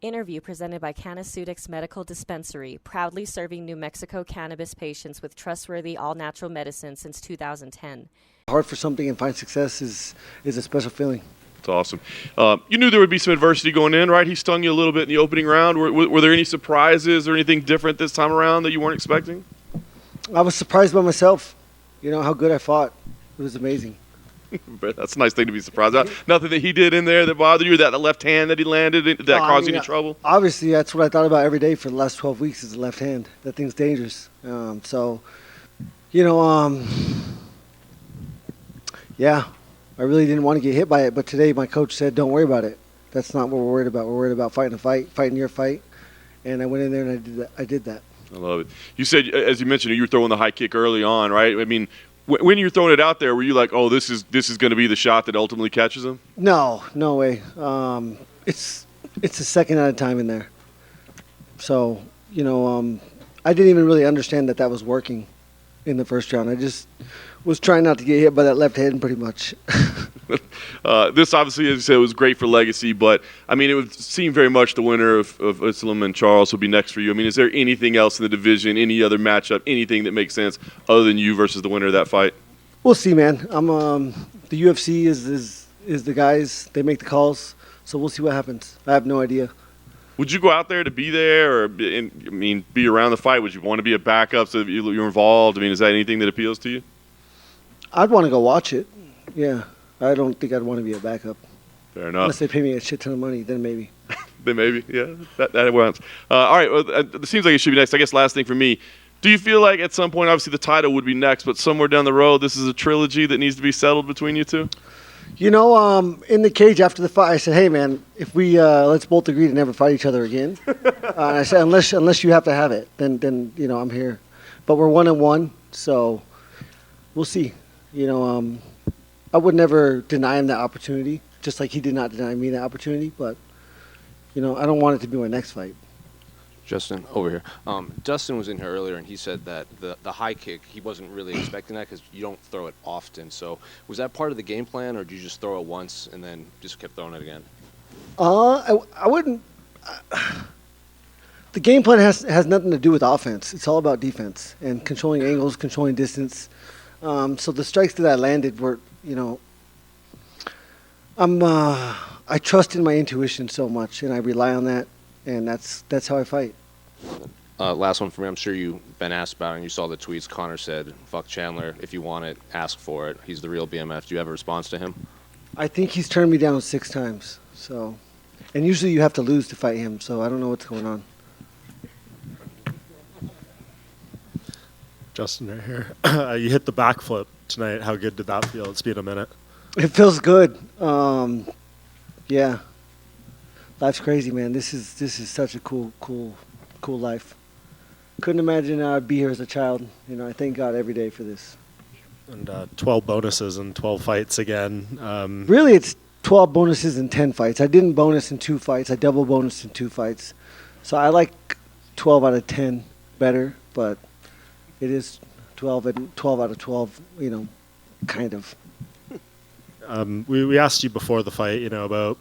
Interview presented by Canaceutics Medical Dispensary, proudly serving New Mexico cannabis patients with trustworthy all-natural medicine since 2010. Hard for something and find success is a special feeling. That's awesome. You knew there would be some adversity going in, right? He stung you a little bit in the opening round. Were there any surprises or anything different this time around that you weren't expecting? I was surprised by myself, how good I fought. It was amazing. That's a nice thing to be surprised about. Nothing that he did in there that bothered you, that the left hand that he landed, that caused you any trouble? Obviously, that's what I thought about every day for the last 12 weeks is the left hand. That thing's dangerous. Yeah, I really didn't want to get hit by it, but today my coach said, don't worry about it. That's not what we're worried about. We're worried about fighting a fight, fighting your fight. And I went in there and I did that. I love it. You said, as you mentioned, you were throwing the high kick early on, right? I mean, when you're throwing it out there, were you like, oh, this is going to be the shot that ultimately catches him? No way. It's a second at a time in there. So, I didn't even really understand that was working in the first round. I just was trying not to get hit by that left hand pretty much. This obviously, as you said, was great for legacy, but I mean, it would seem very much the winner of Islam and Charles will be next for you. I mean, is there anything else in the division, any other matchup, anything that makes sense other than you versus the winner of that fight? We'll see, man. The UFC is the guys. They make the calls, so we'll see what happens. I have no idea. Would you go out there to be there, or be around the fight? Would you want to be a backup so that you're involved? I mean, is that anything that appeals to you? I'd want to go watch it. Yeah. I don't think I'd want to be a backup. Fair enough. Unless they pay me a shit ton of money, then maybe. Then maybe, yeah. That works. All right, well, it seems like it should be next. I guess last thing for me, do you feel like at some point, obviously the title would be next, but somewhere down the road, this is a trilogy that needs to be settled between you two? In the cage after the fight, I said, hey, man, if we let's both agree to never fight each other again. And I said, unless you have to have it, then I'm here. But we're 1-1, so we'll see. I would never deny him that opportunity, just like he did not deny me that opportunity. But, I don't want it to be my next fight. Justin, over here. Dustin was in here earlier, and he said that the high kick, he wasn't really expecting that because you don't throw it often. So was that part of the game plan, or did you just throw it once and then just kept throwing it again? I wouldn't. The game plan has nothing to do with offense. It's all about defense and controlling angles, controlling distance. So the strikes that I landed were, I trust in my intuition so much, and I rely on that, and that's how I fight. Last one for me. I'm sure you've been asked about it, and you saw the tweets. Connor said, fuck Chandler. If you want it, ask for it. He's the real BMF. Do you have a response to him? I think he's turned me down 6 times. So, and usually you have to lose to fight him, so I don't know what's going on. Justin, right here. You hit the backflip tonight. How good did that feel? It's been a minute. It feels good. Yeah. Life's crazy, man. This is such a cool life. Couldn't imagine I'd be here as a child. I thank God every day for this. And 12 bonuses and 12 fights again. Really, it's 12 bonuses and 10 fights. I didn't bonus in 2 fights. I double bonused in 2 fights. So I like 12 out of 10 better, but it is 12 out of 12, kind of. We asked you before the fight, about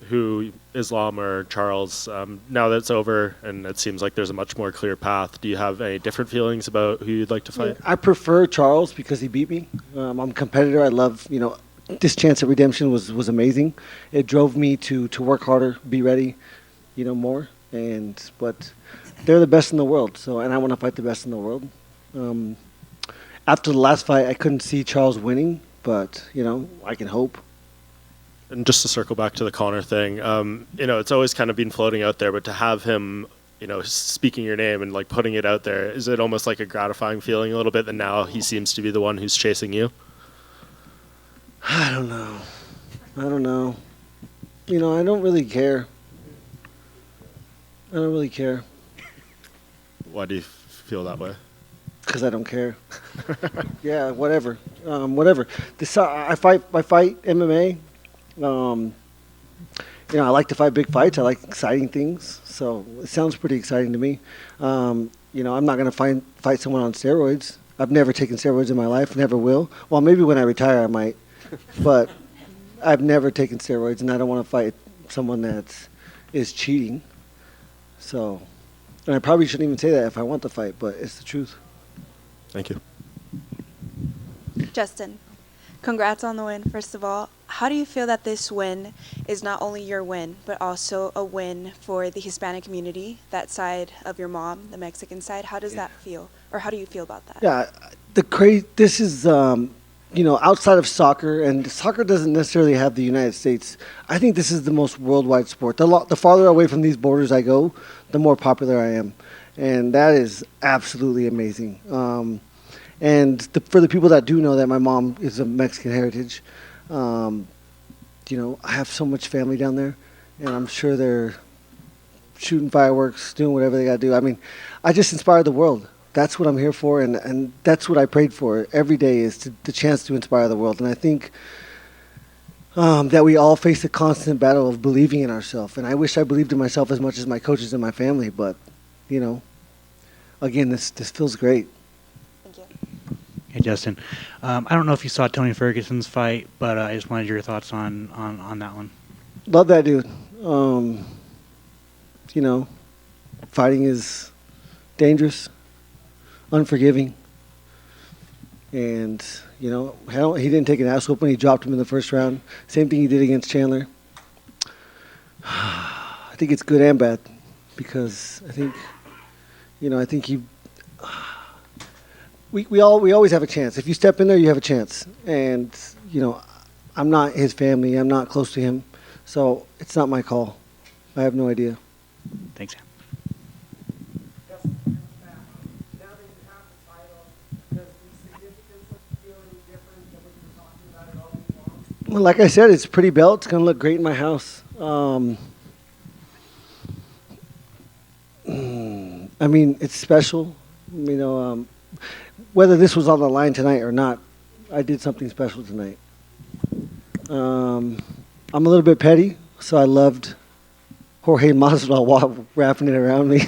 who, Islam or Charles. Now that it's over and it seems like there's a much more clear path, do you have any different feelings about who you'd like to fight? I prefer Charles because he beat me. I'm a competitor. I love, this chance at redemption was amazing. It drove me to work harder, be ready, more. But they're the best in the world, and I want to fight the best in the world. After the last fight, I couldn't see Charles winning, but, I can hope. And just to circle back to the Connor thing, it's always kind of been floating out there, but to have him, speaking your name and like putting it out there, is it almost like a gratifying feeling a little bit that now he seems to be the one who's chasing you? I don't know. I don't really care. Why do you feel that way? Because I don't care. Yeah, whatever. I fight MMA. I like to fight big fights. I like exciting things. So it sounds pretty exciting to me. I'm not going to fight someone on steroids. I've never taken steroids in my life. Never will. Well, maybe when I retire I might. But I've never taken steroids, and I don't want to fight someone that is cheating. So, and I probably shouldn't even say that if I want the fight, but it's the truth. Thank you. Justin, congrats on the win, first of all. How do you feel that this win is not only your win, but also a win for the Hispanic community, that side of your mom, the Mexican side? How does that feel, or how do you feel about that? Yeah, this is, outside of soccer, and soccer doesn't necessarily have the United States. I think this is the most worldwide sport. The farther away from these borders I go, the more popular I am. And that is absolutely amazing. For the people that do know that my mom is of Mexican heritage, I have so much family down there, and I'm sure they're shooting fireworks, doing whatever they got to do. I mean, I just inspire the world. That's what I'm here for, and that's what I prayed for every day, is the chance to inspire the world. And I think that we all face a constant battle of believing in ourselves. And I wish I believed in myself as much as my coaches and my family, but, again, this feels great. Thank you. Hey, Justin. I don't know if you saw Tony Ferguson's fight, but I just wanted your thoughts on that one. Love that dude. Fighting is dangerous, unforgiving, and he didn't take an ass whooping. He dropped him in the first round. Same thing he did against Chandler. I think it's good and bad, because I think he. We always have a chance. If you step in there, you have a chance. And I'm not his family. I'm not close to him, so it's not my call. I have no idea. Thanks, Sam. Well, like I said, it's a pretty belt. It's going to look great in my house. It's special. Whether this was on the line tonight or not, I did something special tonight. I'm a little bit petty, so I loved Jorge Masvidal wrapping it around me. I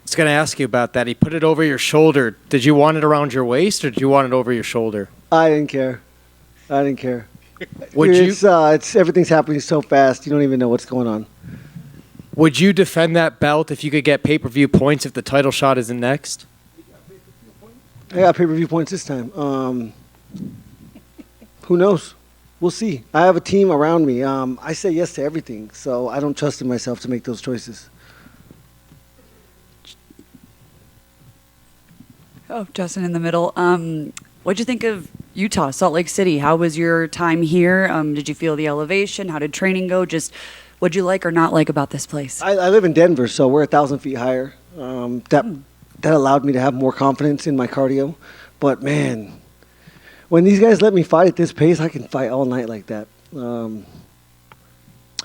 was going to ask you about that. He put it over your shoulder. Did you want it around your waist, or did you want it over your shoulder? I didn't care. It's everything's happening so fast, you don't even know what's going on. Would you defend that belt if you could get pay-per-view points if the title shot isn't next? I got pay-per-view points this time. Who knows? We'll see. I have a team around me. I say yes to everything, so I don't trust in myself to make those choices. Oh, Justin in the middle. What'd you think of Utah, Salt Lake City? How was your time here? Did you feel the elevation? How did training go? Just what'd you like or not like about this place? I live in Denver, so we're 1,000 feet higher. That allowed me to have more confidence in my cardio. But, man, when these guys let me fight at this pace, I can fight all night like that. I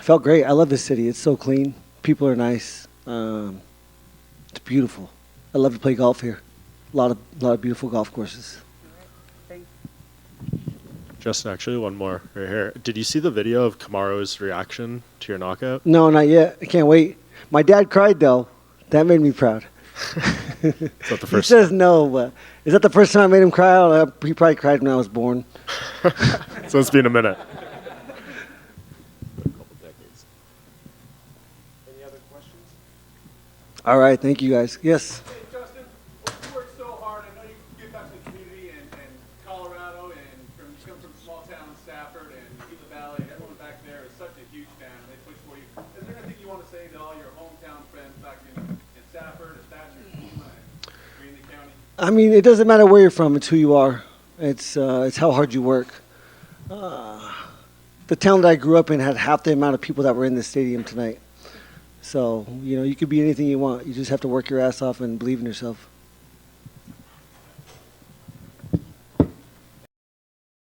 felt great. I love this city. It's so clean. People are nice. It's beautiful. I love to play golf here. A lot of beautiful golf courses. Justin, actually, one more right here. Did you see the video of Kamaru's reaction to your knockout? No, not yet. I can't wait. My dad cried, though. That made me proud. Is that the first He says no, but is that the first time I made him cry? He probably cried when I was born. So it's been a minute. Any other questions? All right, thank you, guys. Yes. Hey, Justin, you work so hard. I know you give back to the community and Colorado, and you come from a small town, Stafford, and Gila Valley. Everyone back there is such a huge fan. They push for you. Is there anything you want to say to all your hometown friends back in Stafford, Thatcher, Gila, and Greeley County? I mean, it doesn't matter where you're from. It's who you are. It's how hard you work. The town that I grew up in had half the amount of people that were in the stadium tonight. So, you could be anything you want. You just have to work your ass off and believe in yourself.